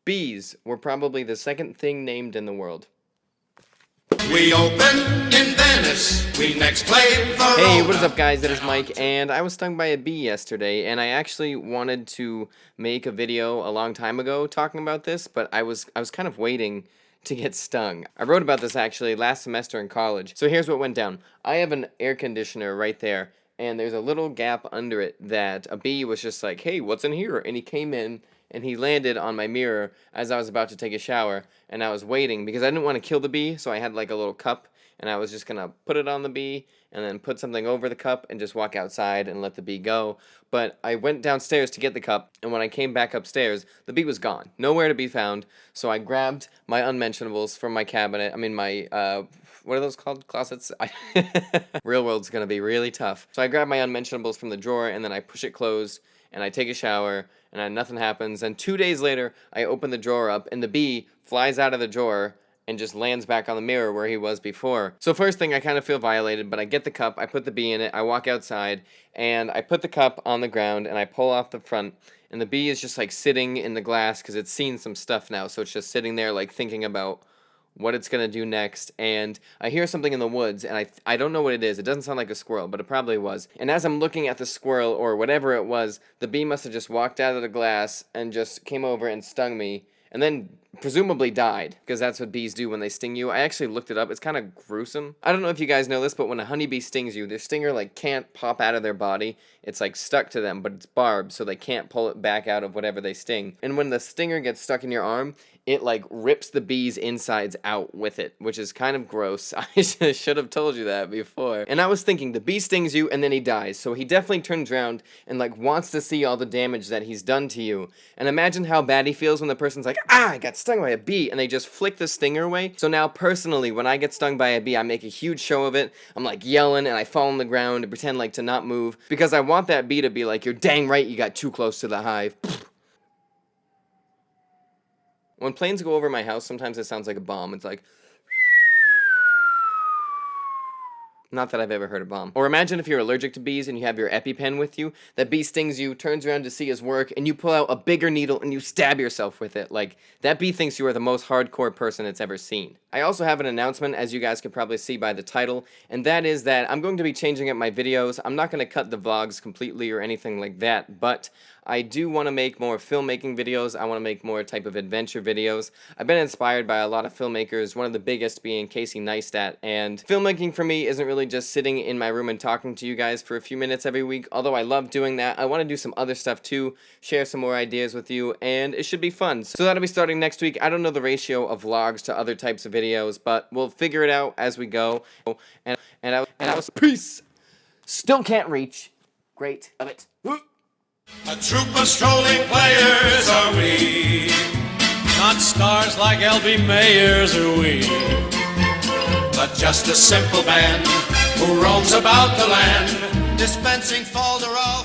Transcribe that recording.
Bees were probably the second thing named in the world. We open in Venice, we next play Verona. Hey, what is up guys, it is Mike, and I was stung by a bee yesterday, and I actually wanted to make a video a long time ago talking about this, but I was kind of waiting to get stung. I wrote about this actually last semester in college. So here's what went down. I have an air conditioner right there, and there's a little gap under it that a bee was just like, hey, what's in here? And he came in, and he landed on my mirror as I was about to take a shower, and I was waiting because I didn't want to kill the bee, so I had like a little cup, and I was just gonna put it on the bee and then put something over the cup and just walk outside and let the bee go. But I went downstairs to get the cup, and when I came back upstairs, the bee was gone, nowhere to be found. So I grabbed my unmentionables from my cabinet. I mean my what are those called? Closets? Real world's gonna be really tough. So I grabbed my unmentionables from the drawer, and then I push it closed, and I take a shower, and nothing happens. And 2 days later, I open the drawer up, and the bee flies out of the drawer and just lands back on the mirror where he was before. So first thing, I kind of feel violated, but I get the cup, I put the bee in it, I walk outside, and I put the cup on the ground, and I pull off the front, and the bee is just like sitting in the glass because it's seen some stuff now, so it's just sitting there like thinking about what it's gonna do next. And I hear something in the woods, and I don't know what it is. It doesn't sound like a squirrel, but it probably was. And as I'm looking at the squirrel or whatever it was, the bee must have just walked out of the glass and just came over and stung me, and then presumably died, because that's what bees do when they sting you. I actually looked it up. It's kind of gruesome. I don't know if you guys know this, but when a honeybee stings you, their stinger like can't pop out of their body. It's like stuck to them, but it's barbed, so they can't pull it back out of whatever they sting. And when the stinger gets stuck in your arm, it like rips the bee's insides out with it, which is kind of gross. I should have told you that before. And I was thinking, the bee stings you and then he dies, so he definitely turns around and like wants to see all the damage that he's done to you. And imagine how bad he feels when the person's like, ah, I got stung by a bee, and they just flick the stinger away. So now personally, when I get stung by a bee, I make a huge show of it. I'm like yelling, and I fall on the ground and pretend like to not move, because I want that bee to be like, you're dang right you got too close to the hive. When planes go over my house, sometimes it sounds like a bomb. It's like... Not that I've ever heard a bomb. Or imagine if you're allergic to bees and you have your EpiPen with you, that bee stings you, turns around to see his work, and you pull out a bigger needle and you stab yourself with it. Like, that bee thinks you are the most hardcore person it's ever seen. I also have an announcement, as you guys can probably see by the title, and that is that I'm going to be changing up my videos. I'm not going to cut the vlogs completely or anything like that, but I do want to make more filmmaking videos. I want to make more type of adventure videos. I've been inspired by a lot of filmmakers, one of the biggest being Casey Neistat, and filmmaking for me isn't really just sitting in my room and talking to you guys for a few minutes every week, although I love doing that. I want to do some other stuff too, share some more ideas with you, and it should be fun. So that'll be starting next week. I don't know the ratio of vlogs to other types of videos, but we'll figure it out as we go. And I was peace. Still can't reach. Great. Love it. A troop of strolling players are we, not stars like L.B. Mayers are we, but just a simple band who roams about the land, dispensing Falderal